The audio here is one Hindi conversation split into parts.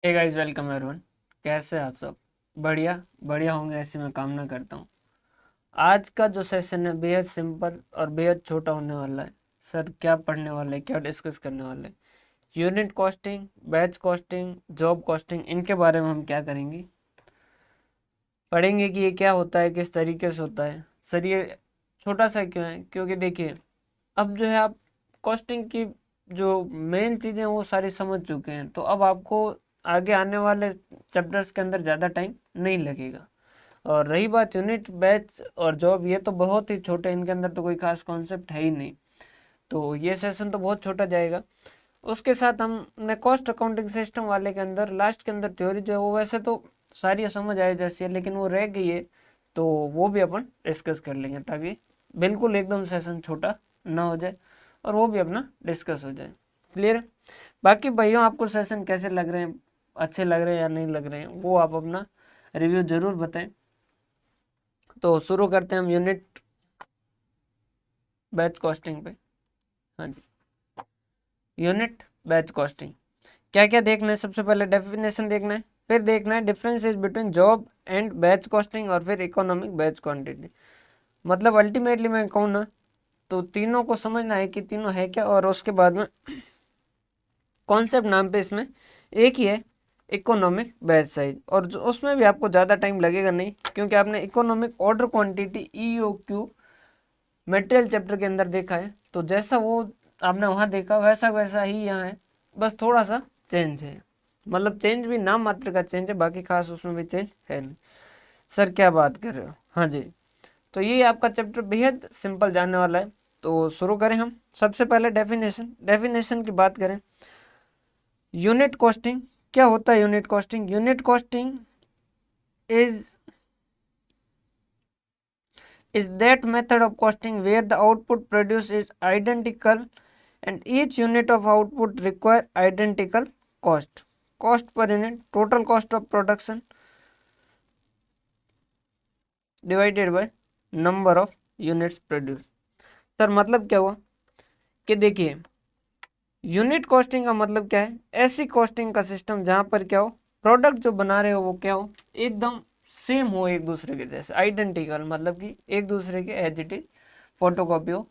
Hey guys, welcome everyone. कैसे हैं आप सब? बढ़िया बढ़िया होंगे ऐसी मैं कामना करता हूँ। आज का जो सेशन है बेहद सिंपल और बेहद छोटा होने वाला है। सर क्या पढ़ने वाले हैं, क्या डिस्कस करने वाले हैं? Unit costing, batch costing, job costing, इनके बारे में हम क्या करेंगे, पढ़ेंगे कि ये क्या होता है, किस तरीके से होता है। सर ये छोटा सा क्यों है? क्योंकि देखिए, अब जो है आप कॉस्टिंग की जो मेन चीज़ें वो सारी समझ चुके हैं, तो अब आपको आगे आने वाले चैप्टर्स के अंदर ज़्यादा टाइम नहीं लगेगा। और रही बात यूनिट, बैच और जॉब, ये तो बहुत ही छोटे, इनके अंदर तो कोई खास कॉन्सेप्ट है ही नहीं, तो ये सेशन तो बहुत छोटा जाएगा। उसके साथ हमने कॉस्ट अकाउंटिंग सिस्टम वाले के अंदर लास्ट के अंदर थ्योरी जो है वो वैसे तो सारी समझ आए जैसी है, लेकिन वो रह गई है, तो वो भी अपन डिस्कस कर लेंगे ताकि बिल्कुल एकदम सेशन छोटा ना हो जाए और वो भी अपना डिस्कस हो जाए। क्लियर है? बाकी भाइयों, आपको सेशन कैसे लग रहे हैं, अच्छे लग रहे हैं या नहीं लग रहे हैं, वो आप अपना रिव्यू जरूर बताएं। तो शुरू करते हैं हम यूनिट बैच कॉस्टिंग पे। हाँ जी, यूनिट बैच कॉस्टिंग क्या क्या देखना है? सबसे पहले डेफिनेशन देखना है, फिर देखना है differences between job and batch costing, और फिर इकोनॉमिक बैच क्वांटिटी। मतलब अल्टीमेटली मैं कहूँ ना, तो तीनों को समझना है कि तीनों है क्या, और उसके बाद में कॉन्सेप्ट नाम पे इसमें एक ही है, इकोनॉमिक बैच साइज। और जो उसमें भी आपको ज़्यादा टाइम लगेगा नहीं, क्योंकि आपने economic order quantity EOQ material chapter के अंदर देखा है, तो जैसा वो आपने वहाँ देखा वैसा वैसा ही यहाँ है, बस थोड़ा सा चेंज है। मतलब चेंज भी नाम मात्र का चेंज है, बाकी खास उसमें भी चेंज है नहीं। सर क्या बात कर रहे हो? हाँ जी, तो ये आपका चैप्टर बेहद सिंपल जाने वाला है। तो शुरू करें हम। सबसे पहले डेफिनेशन की बात करें। यूनिट कॉस्टिंग क्या होता है? Unit costing is that method of costing where the output produced is identical and each unit of output require identical cost per unit, total cost of production divided by number of units produced। Sir मतलब क्या हुआ कि देखिए, यूनिट कॉस्टिंग का मतलब क्या है? ऐसी कॉस्टिंग का सिस्टम जहां पर क्या हो, प्रोडक्ट जो बना रहे हो वो क्या हो, एकदम सेम हो, एक दूसरे के जैसे, आइडेंटिकल, मतलब कि एक दूसरे के एज इट इज फोटोकॉपी हो,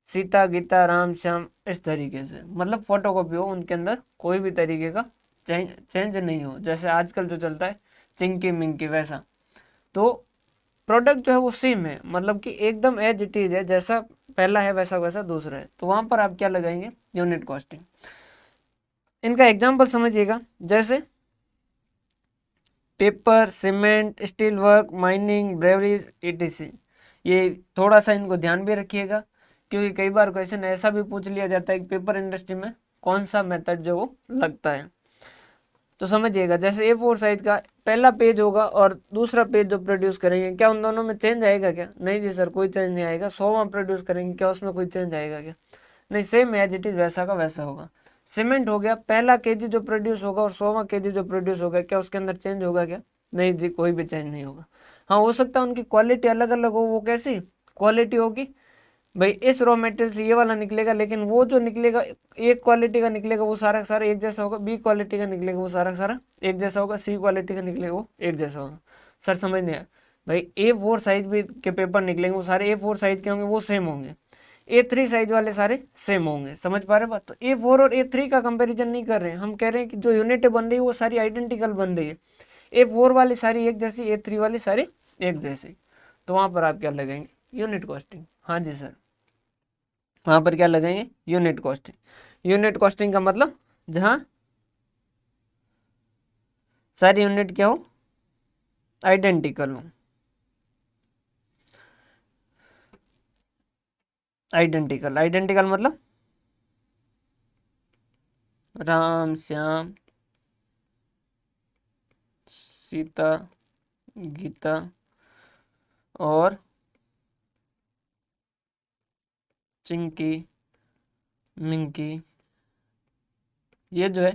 सीता गीता राम श्याम, इस तरीके से, मतलब फोटोकॉपी हो, उनके अंदर कोई भी तरीके का चेंज नहीं हो, जैसे आजकल जो चलता है चिंकी मिंकी वैसा। तो प्रोडक्ट जो है वो सेम है, मतलब कि एकदम एज इट इज है, जैसा पहला है वैसा वैसा दूसरा है, तो वहां पर आप क्या लगाएंगे? Unit costing. इनका एग्जाम्पल समझिएगा, जैसे paper, cement, steel work, mining, breweries, ETC। ये थोड़ा सा इनको ध्यान भी रखिएगा, क्योंकि कई बार क्वेश्चन ऐसा भी पूछ लिया जाता है कि पेपर इंडस्ट्री में कौन सा मेथड जो वो लगता है। तो समझिएगा, जैसे A4 साइज का पहला पेज होगा और दूसरा पेज जो प्रोड्यूस करेंगे, क्या उन दोनों में चेंज आएगा क्या? नहीं जी सर, कोई चेंज नहीं आएगा। 100वां प्रोड्यूस करेंगे, क्या उसमें कोई चेंज आएगा क्या? नहीं, सेम एज इट इज वैसा का वैसा होगा। सीमेंट हो गया, पहला केजी जो प्रोड्यूस होगा और 100वां केजी जो प्रोड्यूस होगा, क्या उसके अंदर चेंज होगा क्या? नहीं जी, कोई भी चेंज नहीं होगा। हाँ, हो सकता है उनकी क्वालिटी अलग अलग हो। वो कैसी क्वालिटी होगी भाई? इस रॉ मटेरियल से ये वाला निकलेगा, लेकिन वो जो निकलेगा एक क्वालिटी का निकलेगा वो सारा सारा एक जैसा होगा। B क्वालिटी का निकलेगा वो सारा सारा एक जैसा होगा। C क्वालिटी का निकलेगा वो एक जैसा होगा। सर समझ नहीं आया? भाई A4 साइज भी के पेपर निकलेंगे, वो सारे A4 साइज के होंगे, वो सेम होंगे। A3 साइज वाले सारे सेम होंगे। समझ पा रहे बात? तो A4 और A3 का कंपेरिजन नहीं कर रहे हैं, हम कह रहे हैं कि जो यूनिट बन रही है वो सारी आइडेंटिकल बन रही है। A4 वाली सारी एक जैसी, A3 वाली सारी एक जैसी। तो वहां पर आप क्या लगाएंगे? Unit costing. हाँ जी सर, वहां पर क्या लगाएंगे? Unit costing. यूनिट कॉस्टिंग का मतलब जहां सारी यूनिट क्या हो, आइडेंटिकल हो। आइडेंटिकल, आइडेंटिकल मतलब राम श्याम, सीता गीता और चिंकी मिंकी, ये जो है,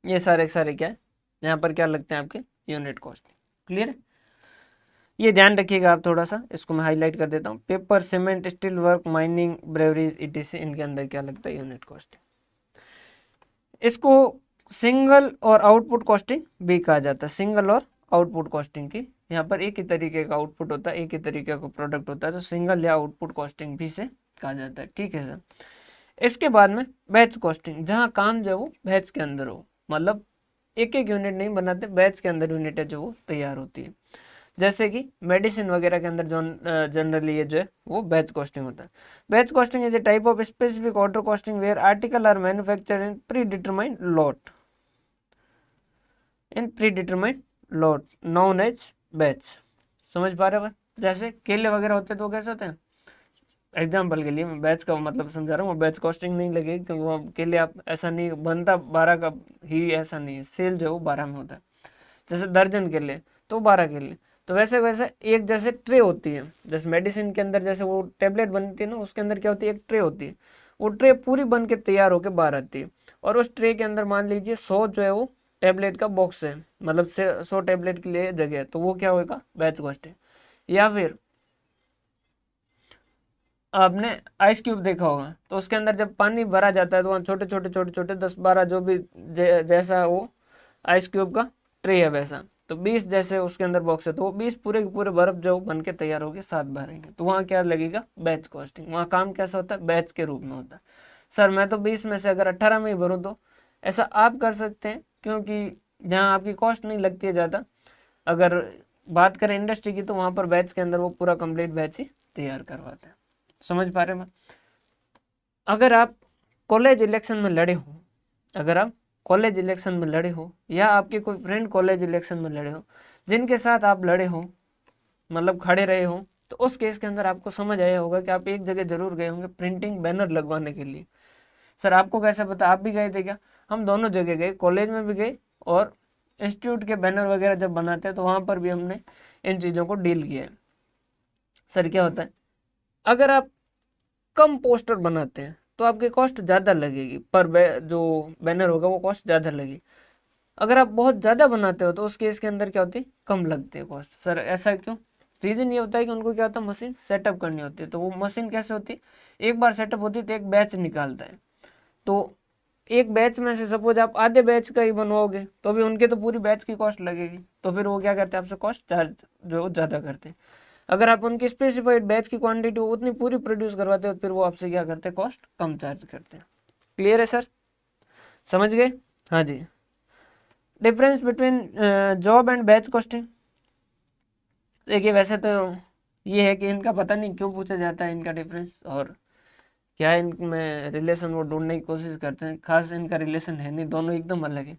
ये सारे सारे क्या है, यहाँ पर क्या लगते हैं आपके? Unit cost. क्लियर है? ये ध्यान रखिएगा आप थोड़ा सा, इसको मैं हाईलाइट कर देता हूँ। Paper, cement, steel work, mining, breweries, ETC, इनके अंदर क्या लगता है? Unit cost. इसको सिंगल और आउटपुट कॉस्टिंग भी कहा जाता है। सिंगल और आउटपुट कॉस्टिंग की यहाँ पर एक ही तरीके का आउटपुट होता है, एक ही तरीके का प्रोडक्ट होता है, तो सिंगल या आउटपुट कॉस्टिंग भी से कहा जाता है। ठीक है सर। इसके बाद में बैच कॉस्टिंग, जहाँ काम जो है वो बैच के अंदर हो, मतलब एक एक यूनिट नहीं बनाते, बैच के अंदर यूनिट है जो वो तैयार होती है। जैसे कि मेडिसिन वगैरह के अंदर जो जनरली ये जो है वो बैच कॉस्टिंग होता है। Batch costing is a type of specific order costing where article are manufactured in predetermined lot known as batch. समझ पा रहे हो बात? जैसे केले वगैरह होते हैं तो वो कैसे होते हैं, एग्जाम्पल के लिए मैं बैच का मतलब समझा रहा हूँ, बैच कॉस्टिंग नहीं लगेगी क्योंकि वो केले आप ऐसा नहीं बनता 12 का ही, ऐसा नहीं है, सेल जो है वो 12 में होता है। जैसे दर्जन केले तो 12 केले, तो वैसे वैसे एक जैसे ट्रे होती है, जैसे मेडिसिन के अंदर जैसे वो टेबलेट बनती है ना, उसके अंदर क्या होती है, एक ट्रे होती है, वो ट्रे पूरी बन के तैयार होकर बाहर आती है, और उस ट्रे के अंदर मान लीजिए 100 जो है वो टेबलेट का बॉक्स है, मतलब से 100 टेबलेट के लिए जगह है, तो वो क्या होगा, बैच कॉस्ट है। या फिर आपने आइस क्यूब देखा होगा, तो उसके अंदर जब पानी भरा जाता है तो वहाँ छोटे छोटे छोटे छोटे 10-12 जो भी जैसा वो आइस क्यूब का ट्रे है वैसा, तो 20 जैसे उसके अंदर बॉक्स है, तो वो 20 पूरे के पूरे बर्फ जो बन के तैयार होगी साथ भरेंगे, तो वहाँ क्या लगेगा, बैच कॉस्टिंग। वहाँ काम कैसा होता है, बैच के रूप में होता है। सर मैं तो 20 में से अगर 18 में ही भरूँ, तो ऐसा आप कर सकते हैं, क्योंकि जहाँ आपकी कॉस्ट नहीं लगती है ज़्यादा। अगर बात करें इंडस्ट्री की, तो वहाँ पर बैच के अंदर वो पूरा कंप्लीट बैच ही तैयार करवाते हैं। समझ पा रहे हैं? अगर आप कॉलेज इलेक्शन में लड़े हो, अगर आप कॉलेज इलेक्शन में लड़े हो, या आपके कोई फ्रेंड कॉलेज इलेक्शन में लड़े हो, जिनके साथ आप लड़े हो, मतलब खड़े रहे हो, तो उस केस के अंदर आपको समझ आया होगा कि आप एक जगह जरूर गए होंगे प्रिंटिंग बैनर लगवाने के लिए। सर आपको कैसे पता, आप भी गए थे क्या? हम दोनों जगह गए, कॉलेज में भी गए और इंस्टीट्यूट के बैनर वगैरह जब बनाते हैं तो वहाँ पर भी हमने इन चीज़ों को डील किया है। सर क्या होता है, अगर आप कम पोस्टर बनाते हैं तो आपकी कॉस्ट ज़्यादा लगेगी, पर जो बैनर होगा वो कॉस्ट ज़्यादा लगेगी। अगर आप बहुत ज़्यादा बनाते हो तो उस केस के अंदर क्या होती है, कम लगती है कॉस्ट। सर ऐसा क्यों? रीज़न ये होता है कि उनको क्या होता है, मशीन सेटअप करनी होती है, तो वो मशीन कैसे होती है, एक बार सेटअप होती है तो एक बैच निकालता है, तो एक बैच में से सपोज आप आधे बैच का ही बनवाओगे तो भी उनके तो पूरी बैच की कॉस्ट लगेगी, तो फिर वो क्या करते हैं, आपसे कॉस्ट चार्ज जो ज़्यादा करते हैं। अगर आप उनकी स्पेसिफाइड बैच की क्वांटिटी उतनी पूरी प्रोड्यूस करवाते हो, फिर वो आपसे क्या करते हैं, कॉस्ट कम चार्ज करते हैं। क्लियर है सर? समझ गए? हाँ जी। Difference between job and batch costing, देखिए वैसे तो ये है कि इनका पता नहीं क्यों पूछा जाता है इनका डिफरेंस, और क्या इनमें रिलेशन वो ढूंढने की कोशिश करते हैं, खास इनका रिलेशन है नहीं, दोनों एकदम अलग है।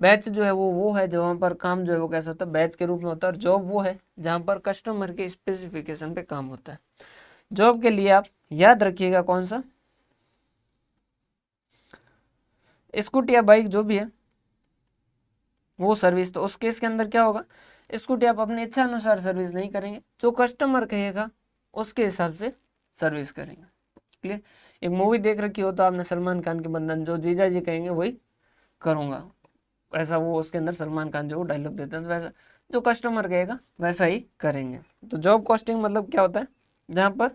बैच जो है वो है जहाँ पर काम जो है वो कैसा होता है, बैच के रूप में होता है, और जॉब वो है जहाँ पर कस्टमर के स्पेसिफिकेशन पे काम होता है। जॉब के लिए आप याद रखिएगा कौन सा, स्कूटी या बाइक जो भी है वो सर्विस, तो उस केस के अंदर क्या होगा, स्कूटी आप अपनी इच्छा अनुसार सर्विस नहीं करेंगे, जो कस्टमर कहेगा उसके हिसाब से सर्विस करेंगे। क्लियर? एक मूवी देख रखी हो तो आपने सलमान खान की बंधन, जो जीजा जी कहेंगे वही करूँगा, ऐसा वो उसके अंदर सलमान खान जो डायलॉग देते हैं, तो वैसा जो कस्टमर कहेगा वैसा ही करेंगे। तो जॉब कॉस्टिंग मतलब क्या होता है, जहाँ पर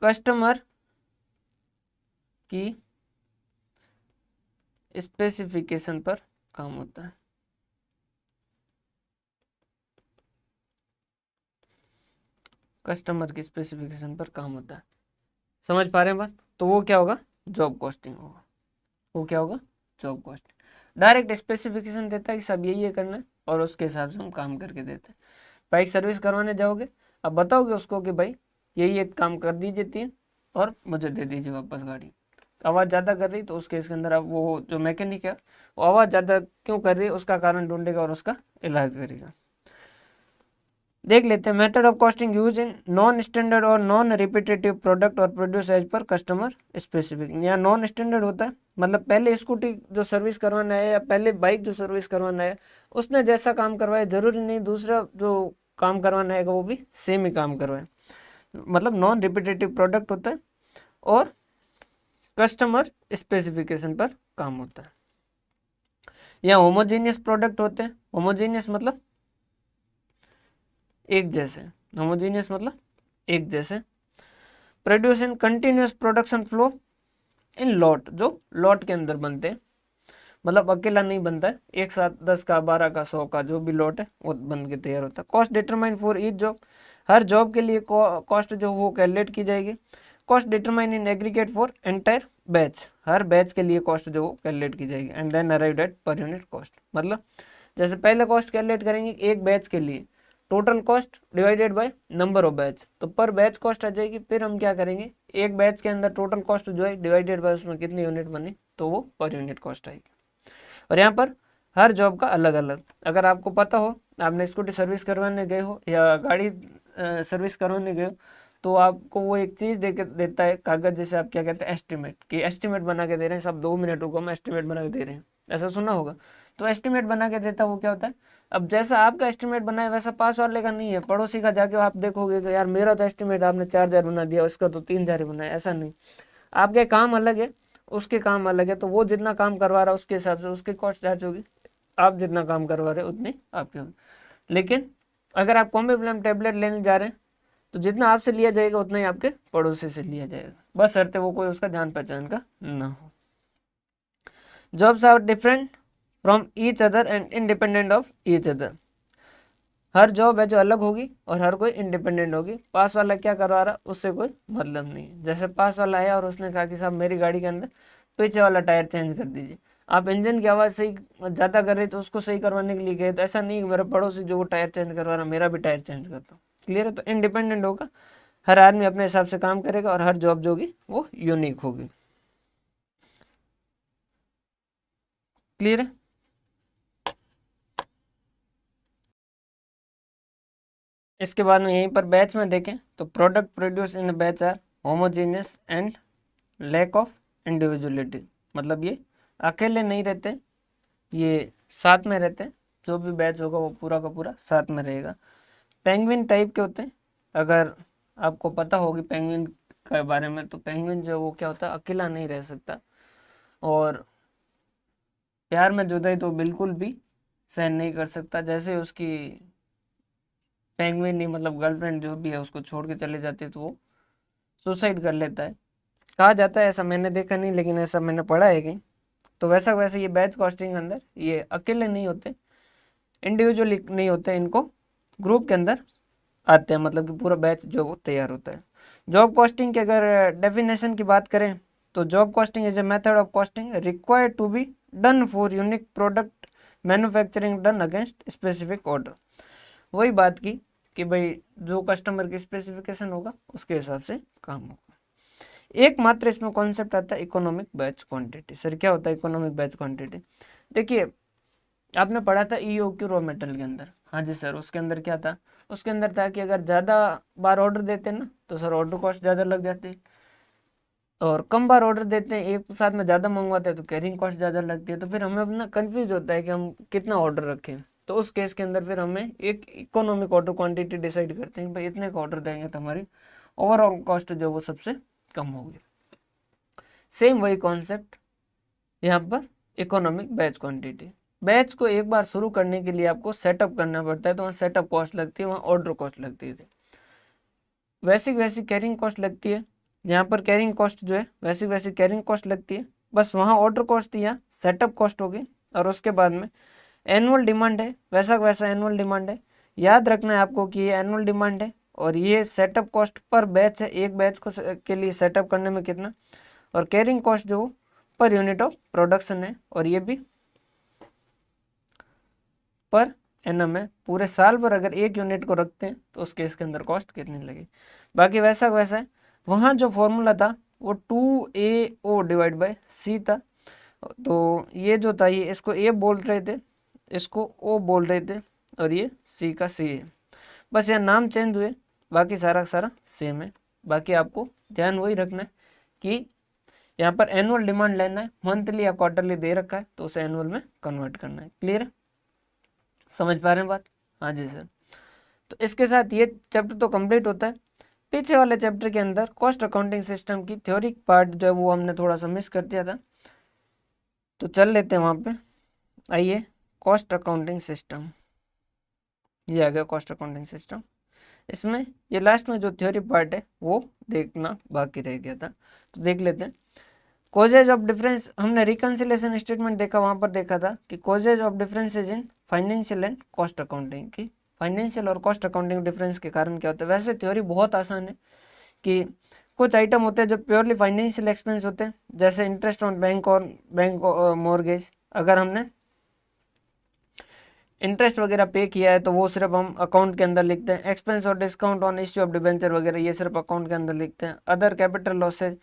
कस्टमर की स्पेसिफिकेशन पर काम होता है। कस्टमर की स्पेसिफिकेशन पर काम होता है। समझ पा रहे हैं बात? तो वो क्या होगा, जॉब कॉस्टिंग होगा। वो क्या होगा, जॉब कॉस्टिंग। डायरेक्ट स्पेसिफिकेशन देता है कि सब ये करना है, और उसके हिसाब से हम काम करके देते हैं। बाइक सर्विस करवाने जाओगे, अब बताओगे उसको कि भाई यही एक काम कर दीजिए 3, और मुझे दे दीजिए वापस गाड़ी। आवाज़ ज़्यादा कर रही तो उस केस के अंदर अब वो जो मैकेनिक है वो आवाज़ ज़्यादा क्यों कर रही है उसका कारण ढूंढेगा और उसका इलाज करेगा। देख लेते हैं method of costing use in non standard और नॉन रिपीटेटिव प्रोडक्ट और produce as per customer specific. यहाँ नॉन स्टैंडर्ड होता है, मतलब पहले स्कूटी जो सर्विस करवाना है या पहले बाइक जो सर्विस करवाना है उसने जैसा काम करवाया, जरूरी नहीं दूसरा जो काम करवाना है वो भी सेम ही काम करवाए, मतलब नॉन रिपीटेटिव प्रोडक्ट होता है और कस्टमर स्पेसिफिकेशन पर काम होता है। या होमोजीनियस प्रोडक्ट होते हैं, होमोजीनियस मतलब एक जैसे, होमोजीनियस मतलब एक जैसे। Produce in continuous production flow, in lot, जो लॉट के अंदर बनते हैं, मतलब अकेला नहीं बनता है, एक साथ 10 का 12 का 100 का जो भी लॉट है वो बन के तैयार होता है। Cost determine for each job, हर जॉब के लिए कॉस्ट जो वो कैलकुलेट की जाएगी। Cost determine in aggregate for entire batch, हर बैच के लिए कॉस्ट जो वो कैलकुलेट की जाएगी। And then arrived at per unit cost, मतलब जैसे पहले कॉस्ट कैलकुलेट करेंगे एक बैच के लिए, total cost divided by number of batch, तो पर बैच कॉस्ट आ जाएगी। फिर हम क्या करेंगे, एक बैच के अंदर टोटल कॉस्ट जो है डिवाइडेड बाय उसमें कितनी यूनिट बनी, तो वो पर यूनिट कॉस्ट आएगी। और यहाँ पर हर जॉब का अलग अलग, अगर आपको पता हो, आपने स्कूटी सर्विस करवाने गए हो या गाड़ी सर्विस करवाने गए हो, तो आपको वो एक चीज़ दे के देता है कागज़, जैसे आप क्या कहते हैं एस्टिमेट, कि एस्टिमेट बना के दे रहे हैं, सब 2 मिनट रुको हम एस्टिमेट बना के दे रहे हैं, ऐसा सुना होगा। तो एस्टिमेट बना के देता वो क्या होता है, अब जैसा आपका एस्टिमेट बना है वैसा पास वाले का नहीं है, पड़ोसी का जाके आप देखोगे कि यार मेरा तो एस्टिमेट आपने 4,000 बना दिया, उसका तो 3,000 बनाया, ऐसा नहीं। आपके काम अलग है, उसके काम अलग है, तो वो जितना काम करवा रहा है उसके हिसाब से उसकी कॉस्ट चार्ज होगी, आप जितना काम करवा रहे हो उतनी आपकी होगी। लेकिन अगर आप कॉम्बिफ्लेम टैबलेट लेने जा रहे हैं तो जितना आपसे लिया जाएगा उतना ही आपके पड़ोसी से लिया जाएगा, बस शर्त वो कोई उसका जान पहचान का ना हो। Jobs are different from each other and independent of each other, हर जॉब है जो अलग होगी और हर कोई इंडिपेंडेंट होगी। पास वाला क्या करवा रहा उससे कोई मतलब नहीं। जैसे पास वाला आया और उसने कहा कि साहब मेरी गाड़ी के अंदर पीछे वाला टायर चेंज कर दीजिए, आप इंजन की आवाज़ सही ज़्यादा कर रहे तो उसको सही करवाने के लिए गए, तो ऐसा नहीं कि मेरा पड़ोसी जो वो टायर चेंज करवा रहा मेरा भी टायर चेंज कर दो। क्लियर है, तो इंडिपेंडेंट होगा, हर आदमी अपने हिसाब से काम करेगा और हर जॉब जो होगी वो यूनिक होगी। क्लियर है। इसके बाद में यहीं पर बैच में देखें तो product produce in batch are homogeneous and lack of individuality, मतलब ये अकेले नहीं रहते, ये साथ में रहते हैं, जो भी बैच होगा वो पूरा का पूरा साथ में रहेगा। पेंगुइन टाइप के होते हैं, अगर आपको पता होगी पेंगुइन के बारे में, तो पेंगुइन जो वो क्या होता है अकेला नहीं रह सकता, और प्यार में जुदाई तो बिल्कुल भी सहन नहीं कर सकता। जैसे उसकी पेंगुइन नहीं मतलब गर्लफ्रेंड जो भी है उसको छोड़ के चले जाती है तो वो सुसाइड कर लेता है, कहा जाता है, ऐसा मैंने देखा नहीं लेकिन ऐसा मैंने पढ़ा है कहीं। तो वैसा वैसे ये बैच कॉस्टिंग के अंदर ये अकेले नहीं होते, इंडिविजुअली नहीं होते, इनको ग्रुप के अंदर आते हैं, मतलब कि पूरा बैच जो वो तैयार होता है। जॉब कॉस्टिंग की अगर डेफिनेशन की बात करें तो job costing is a method of costing required to be done for unique product manufacturing done against specific order. वही बात की कि भाई जो कस्टमर की स्पेसिफिकेशन होगा उसके हिसाब से काम होगा। एकमात्र इसमें कॉन्सेप्ट आता है इकोनॉमिक बैच क्वांटिटी। सर क्या होता है इकोनॉमिक बैच क्वांटिटी? देखिए आपने पढ़ा था ईओक्यू रॉ मेटल के अंदर, हाँ जी सर, उसके अंदर क्या था, उसके अंदर था कि अगर ज़्यादा बार ऑर्डर देते हैं ना तो सर ऑर्डर कॉस्ट ज़्यादा लग जाती है, और कम बार ऑर्डर देते हैं एक साथ में ज़्यादा मंगवाते हैं तो कैरिंग कॉस्ट ज़्यादा लगती है। तो फिर हमें अपना कंफ्यूज होता है कि हम कितना ऑर्डर रखें, तो उस केस के अंदर फिर हमें एक इकोनॉमिक ऑर्डर क्वांटिटी डिसाइड करते हैं, भाई इतने का ऑर्डर देंगे तो हमारी ओवरऑल कॉस्ट जो वो सबसे कम होगी। सेम वही कॉन्सेप्ट यहाँ पर इकोनॉमिक बैच क्वांटिटी। बैच को एक बार शुरू करने के लिए आपको सेटअप करना पड़ता है, तो वहाँ सेटअप कॉस्ट लगती है, वहाँ ऑर्डर कॉस्ट लगती है, वैसी कैरिंग कॉस्ट लगती है। यहाँ पर कैरिंग कॉस्ट जो है वैसी कैरिंग कॉस्ट लगती है, बस वहाँ ऑर्डर कॉस्ट थी, यहाँ सेटअप कॉस्ट होगी। और उसके बाद में एनुअल डिमांड है, वैसा एनुअल डिमांड है, याद रखना है आपको कि ये एनुअल डिमांड है और ये सेटअप कॉस्ट पर बैच है, एक बैच को के लिए सेटअप करने में कितना, और कैरिंग कॉस्ट जो पर यूनिट ऑफ प्रोडक्शन है, और ये भी पर एनम है, पूरे साल पर अगर एक यूनिट को रखते हैं तो उसके इसके अंदर कॉस्ट कितनी लगी। बाकी वैसा है, वहाँ जो फॉर्मूला था वो 2AO डिवाइड बाय सी था, तो ये जो था ये इसको ए बोल रहे थे, इसको ओ बोल रहे थे, और ये सी का सी है, बस यहाँ नाम चेंज हुए, बाकी सारा सेम है। बाकी आपको ध्यान वही रखना है कि यहाँ पर एनुअल डिमांड लेना है, मंथली या क्वार्टरली दे रखा है तो उसे एनुअल में कन्वर्ट करना है। क्लियर है, समझ पा रहे हैं बात? हाँ जी सर। तो इसके साथ ये चैप्टर तो कंप्लीट होता है। पीछे वाले चैप्टर के अंदर कॉस्ट अकाउंटिंग सिस्टम की थ्योरी पार्ट जो है वो हमने थोड़ा सा मिस कर दिया था, तो चल लेते हैं वहाँ पे। आइए, कॉस्ट अकाउंटिंग सिस्टम, ये आ गया कॉस्ट अकाउंटिंग सिस्टम। इसमें ये लास्ट में जो थ्योरी पार्ट है वो देखना बाकी रह गया था, तो देख लेते हैं। कॉजेज ऑफ डिफरेंस, हमने रिकंसिलेशन स्टेटमेंट देखा, वहां पर देखा था कि causes of differences in financial and cost accounting की फाइनेंशियल और कॉस्ट अकाउंटिंग डिफरेंस के कारण क्या होता है। वैसे थ्योरी बहुत आसान है कि कुछ आइटम होते हैं जो प्योरली फाइनेंशियल एक्सपेंस होते हैं, जैसे इंटरेस्ट ऑन बैंक मॉर्गेज। अगर हमने इंटरेस्ट वगैरह पे किया है तो वो सिर्फ हम अकाउंट के अंदर लिखते हैं। एक्सपेंस और discount on issue of debenture वगैरह ये सिर्फ अकाउंट के अंदर लिखते हैं। Other capital losses,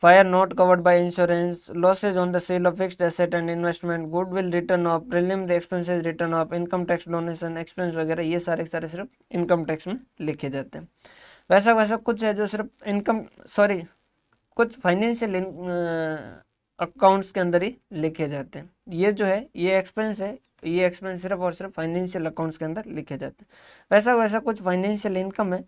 fire not covered by insurance, losses on the sale of fixed asset and investment, goodwill written off, preliminary expenses written off, income tax donation expense वगैरह ये सारे सिर्फ इनकम टैक्स में लिखे जाते हैं। वैसा कुछ है जो सिर्फ कुछ फाइनेंशियल अकाउंट्स के अंदर ही लिखे जाते हैं। ये जो है ये एक्सपेंस सिर्फ और सिर्फ फाइनेंशियल अकाउंट्स के अंदर लिखे जाते हैं। वैसा कुछ फाइनेंशियल इनकम है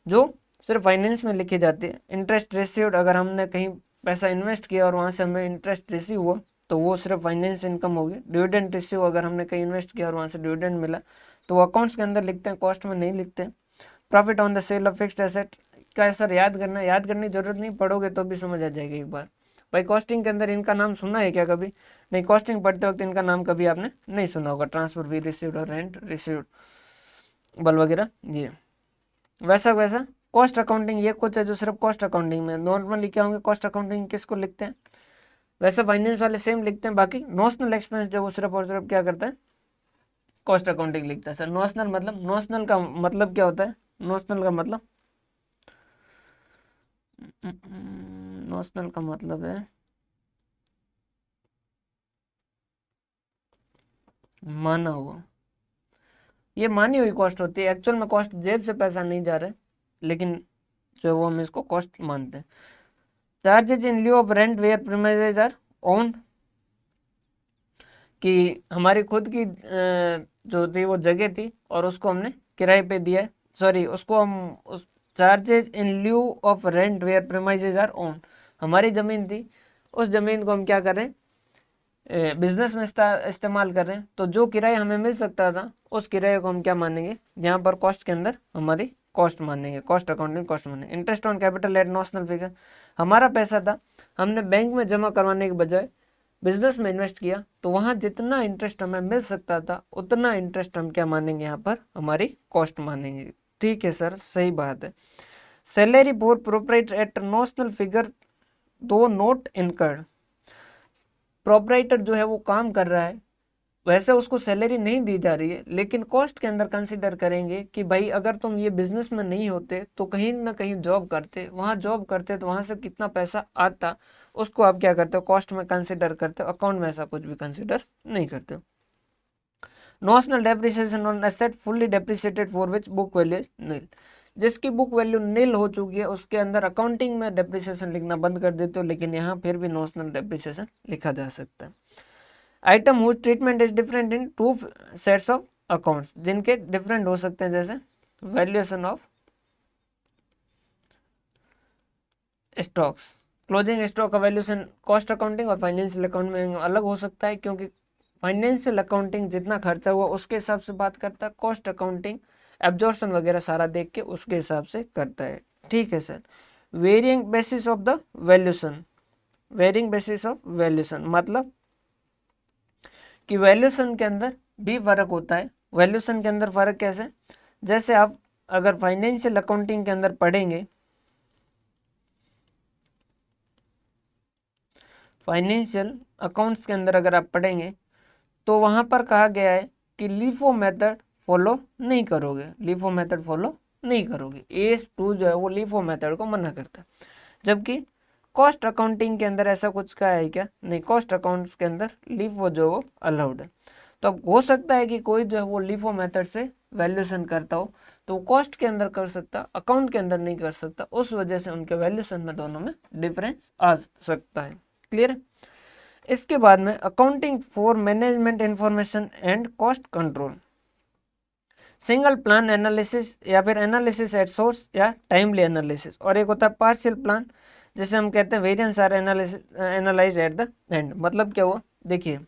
जो सिर्फ फाइनेंस में लिखी जाती है। इंटरेस्ट रिसीव्ड, अगर हमने कहीं पैसा इन्वेस्ट किया और वहाँ से हमें इंटरेस्ट रिसीव हुआ तो वो सिर्फ फाइनेंस इनकम होगी। डिविडेंड रिसीव, अगर हमने कहीं इन्वेस्ट किया और वहाँ से डिविडेंड मिला तो वो अकाउंट्स के अंदर लिखते हैं, कॉस्ट में नहीं लिखते हैं। Profit on the sale of fixed asset का सर याद करने की जरूरत नहीं, पढ़ोगे तो भी समझ आ जाएगी एक बार। भाई कॉस्टिंग के अंदर इनका नाम सुना है क्या कभी? नहीं, कॉस्टिंग पढ़ते वक्त इनका नाम कभी आपने नहीं सुना होगा। ट्रांसफर फी रिसीव्ड और रेंट रिसीव्ड बल वगैरह ये। वैसा कॉस्ट अकाउंटिंग ये कुछ है जो सिर्फ कॉस्ट अकाउंटिंग में नॉर्मली क्या होंगे, कॉस्ट अकाउंटिंग किसको लिखते हैं, वैसे फाइनेंस वाले सेम लिखते हैं। बाकी नोशनल एक्सपेंस जो वो सिर्फ और सिर्फ क्या करता है, कॉस्ट अकाउंटिंग लिखता है। सर नोशनल का मतलब क्या होता है? नोशनल का मतलब है माना हुआ, ये मानी हुई कॉस्ट होती है। एक्चुअल में कॉस्ट जेब से पैसा नहीं जा रहा है, लेकिन जो वो हम इसको कॉस्ट मानते हैं। Charges in lieu of rent where premises are owned, कि हमारी खुद की जो थी वो जगह थी और उसको हमने किराए पे दिया है। सॉरी, उसको हम उस charges in lieu of rent where premises are owned, हमारी ज़मीन थी, उस ज़मीन को हम क्या कर रहे हैं, बिजनेस में इस्तेमाल कर रहे हैं। तो जो किराया हमें मिल सकता था उस किराए को हम क्या मानेंगे, यहाँ पर कॉस्ट के अंदर हमारी कॉस्ट मानेंगे, कॉस्ट अकाउंटिंग कॉस्ट मानेंगे। Interest on capital eight notional figure, हमारा पैसा था, हमने बैंक में जमा करवाने के बजाय बिजनेस में इन्वेस्ट किया, तो वहाँ जितना इंटरेस्ट हमें मिल सकता था उतना इंटरेस्ट हम क्या मानेंगे, यहाँ पर हमारी कॉस्ट मानेंगे। ठीक है सर, सही बात है। Salary for proprietor at notional figure though not incurred, proprietor जो है वो काम कर रहा है, वैसे उसको सैलरी नहीं दी जा रही है, लेकिन कॉस्ट के अंदर कंसीडर करेंगे कि भाई अगर तुम ये बिजनेस में नहीं होते तो कहीं ना कहीं जॉब करते, वहाँ जॉब करते तो वहाँ से कितना पैसा आता, उसको आप क्या करते हो, कॉस्ट में कंसीडर करते हो, अकाउंट में ऐसा कुछ भी कंसीडर नहीं करते हो। Notional depreciation on asset fully depreciated for which book value is nil, जिसकी बुक वैल्यू नील हो चुकी है उसके अंदर अकाउंटिंग में डेप्रिसिएशन लिखना बंद कर देते हो, लेकिन यहाँ फिर भी नोशनल डेप्रिसिएशन लिखा जा सकता है। Items whose treatment is different in two sets of accounts, जिनके डिफरेंट हो सकते हैं, जैसे valuation of stocks, closing stock का वैल्यूएशन कॉस्ट अकाउंटिंग और फाइनेंशियल अकाउंट में अलग हो सकता है, क्योंकि फाइनेंशियल अकाउंटिंग जितना खर्चा हुआ उसके हिसाब से बात करता है, कॉस्ट अकाउंटिंग एब्जॉर्प्शन वगैरह सारा देख के उसके हिसाब से करता है। ठीक है sir. Varying basis of the valuation, varying basis of valuation मतलब कि वैल्यूएशन के अंदर भी फर्क होता है। वैल्यूएशन के अंदर फर्क कैसे, जैसे आप अगर फाइनेंशियल अकाउंटिंग के अंदर पढ़ेंगे, फाइनेंशियल अकाउंट्स के अंदर अगर आप पढ़ेंगे तो वहां पर कहा गया है कि लीफो मेथड फॉलो नहीं करोगे, लीफो मेथड फॉलो नहीं करोगे। AS2 जो है वो लीफो मेथड को मना करता है, जबकि कॉस्ट अकाउंटिंग के अंदर ऐसा कुछ का है क्या? नहीं, कॉस्ट अकाउंट्स के अंदर लीफो जो वो अलाउड है। तो अब हो सकता है कि कोई जो है वो लीफो मेथड से वैल्यूएशन करता हो तो वो कॉस्ट के अंदर कर सकता, अकाउंट के अंदर नहीं कर सकता, उस वजह से उनके वैल्यूएशन में दोनों में डिफरेंस आ सकता है। क्लियर है? इसके बाद में accounting for management information and cost control, single plan analysis या फिर एनालिसिस एट सोर्स या टाइमली एनालिसिस, और एक होता है पार्शियल प्लान, जैसे हम कहते हैं variance are analyse at the end. मतलब क्या हुआ, देखिए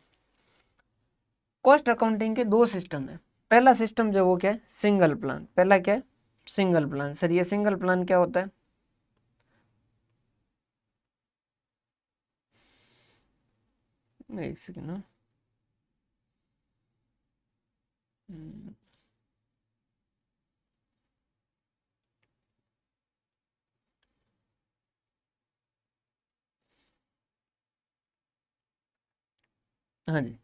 कॉस्ट अकाउंटिंग के दो सिस्टम है। पहला सिस्टम जो वो क्या है, सिंगल प्लान। पहला क्या है, सिंगल प्लान। सर ये सिंगल प्लान क्या होता है? एक सेकेंड ना। हम्म, हाँ जी,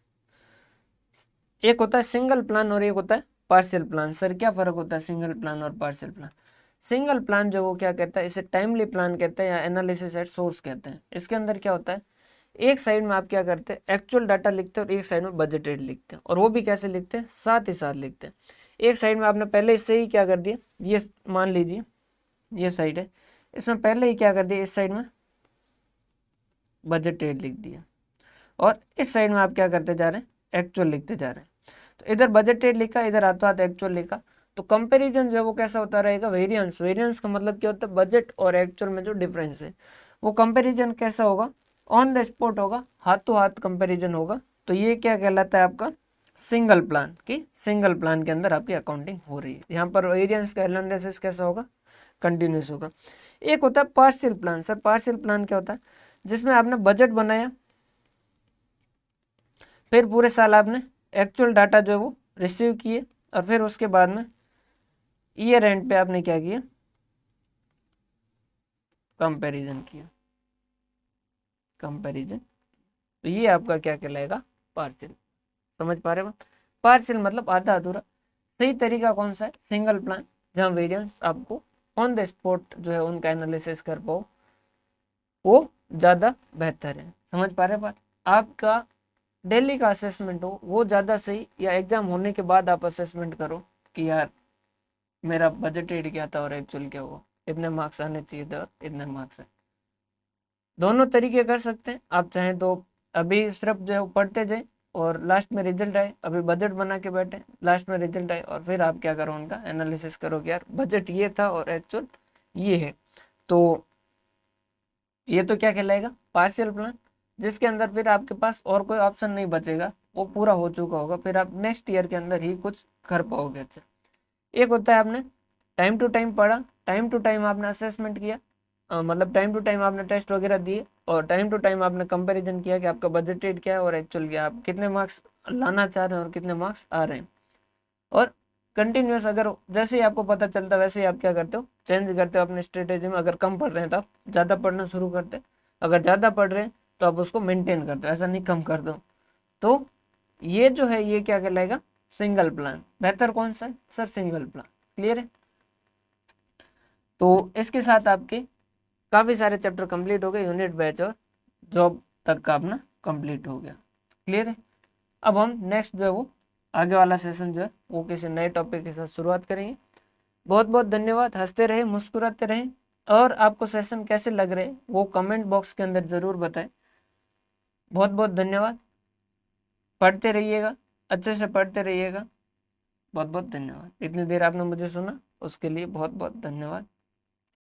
एक होता है सिंगल प्लान और एक होता है पार्शियल प्लान। सर क्या फर्क होता है सिंगल प्लान और पार्शियल प्लान? सिंगल प्लान जो वो क्या कहता है, इसे टाइमली प्लान कहते हैं या एनालिसिस एट सोर्स कहते हैं। इसके अंदर क्या होता है, एक साइड में आप क्या करते हैं, एक्चुअल डाटा लिखते हैं और एक साइड में बजटेड लिखते हैं, और वो भी कैसे लिखते हैं, साथ ही साथ लिखते हैं। एक साइड में आपने पहले से ही क्या कर दिया, ये मान लीजिए ये साइड है, इसमें पहले ही क्या कर दिया, इस साइड में बजटेड लिख दिया, और इस साइड में आप क्या करते जा रहे हैं, एक्चुअल लिखते जा रहे हैं। तो इधर बजटेड लिखा, इधर हाथों हाथ एक्चुअल लिखा, तो कंपैरिजन जो है वो कैसा होता रहेगा, वेरिएंस। वेरिएंस का मतलब क्या होता है, बजट और एक्चुअल में जो डिफरेंस है वो कंपैरिजन कैसा होगा, ऑन द स्पॉट होगा, हाथों हाथ कंपैरिजन होगा। तो ये क्या कहलाता है आपका सिंगल प्लान, की सिंगल प्लान के अंदर आपकी अकाउंटिंग हो रही है। यहाँ पर वेरिएंस का एनालिसिस कैसा होगा, कंटिन्यूस होगा। एक होता है partial plan. Sir partial plan क्या होता है, जिसमें आपने बजट बनाया, फिर पूरे साल आपने एक्चुअल डाटा जो है वो रिसीव किए, और फिर उसके बाद में ईयर एंड पे आपने क्या किया, कंपैरिजन किया, कंपैरिजन। तो ये आपका क्या कहलाएगा, पार्शियल। समझ पा रहे हो? पार्शियल मतलब आधा अधूरा। सही तरीका कौन सा है, सिंगल प्लान, जहाँ वेरिएंस आपको ऑन द स्पॉट जो है उनका एनालिसिस कर पाओ, वो ज़्यादा बेहतर है। समझ पा रहे बात? आपका डेली का असेसमेंट हो वो ज़्यादा सही, या एग्जाम होने के बाद आप असेसमेंट करो कि यार मेरा बजटेड क्या था और एक्चुअल क्या हुआ, इतने मार्क्स आने चाहिए थे और इतने मार्क्स है। दोनों तरीके कर सकते हैं आप चाहें तो। अभी सिर्फ जो है वो पढ़ते जाए और लास्ट में रिजल्ट आए, अभी बजट बना के बैठे, लास्ट में रिजल्ट आए और फिर आप क्या करो, उनका एनालिसिस करो कि यार बजट ये था और एक्चुअल ये है। तो ये तो क्या कहलाएगा, पार्शियल प्लान, जिसके अंदर फिर आपके पास और कोई ऑप्शन नहीं बचेगा, वो पूरा हो चुका होगा, फिर आप नेक्स्ट ईयर के अंदर ही कुछ कर पाओगे। अच्छा, एक होता है आपने टाइम टू टाइम पढ़ा, टाइम टू टाइम आपने असेसमेंट किया, मतलब टाइम टू टाइम आपने टेस्ट वगैरह दिए, और टाइम टू टाइम आपने कंपैरिजन किया कि आपका बजटेड क्या है और एक्चुअल क्या है, आप कितने मार्क्स लाना चाह रहे हैं और कितने मार्क्स आ रहे हैं। और कंटिन्यूस, अगर जैसे ही आपको पता चलता है वैसे ही आप क्या करते हो, चेंज करते हो अपने स्ट्रेटेजी में। अगर कम पढ़ रहे हैं तो आप ज़्यादा पढ़ना शुरू करते हैं, अगर ज़्यादा पढ़ रहे हैं तो आप उसको मेंटेन करते हो, ऐसा नहीं कम कर दो। तो ये जो है ये क्या कहलाएगा, सिंगल प्लान। बेहतर कौन सा है सर, सिंगल प्लान। क्लियर है? तो इसके साथ आपके काफ़ी सारे चैप्टर कंप्लीट हो गए, यूनिट बैच और जॉब तक का अपना कंप्लीट हो गया। क्लियर है? अब हम नेक्स्ट जो है वो आगे वाला सेशन जो है वो किसी नए टॉपिक के साथ शुरुआत करेंगे। बहुत बहुत धन्यवाद। हंसते रहे, मुस्कुराते रहें, और आपको सेशन कैसे लग रहे हैं वो कमेंट बॉक्स के अंदर ज़रूर बताएं। बहुत बहुत धन्यवाद। पढ़ते रहिएगा, अच्छे से पढ़ते रहिएगा। बहुत बहुत धन्यवाद। इतनी देर आपने मुझे सुना उसके लिए बहुत बहुत धन्यवाद।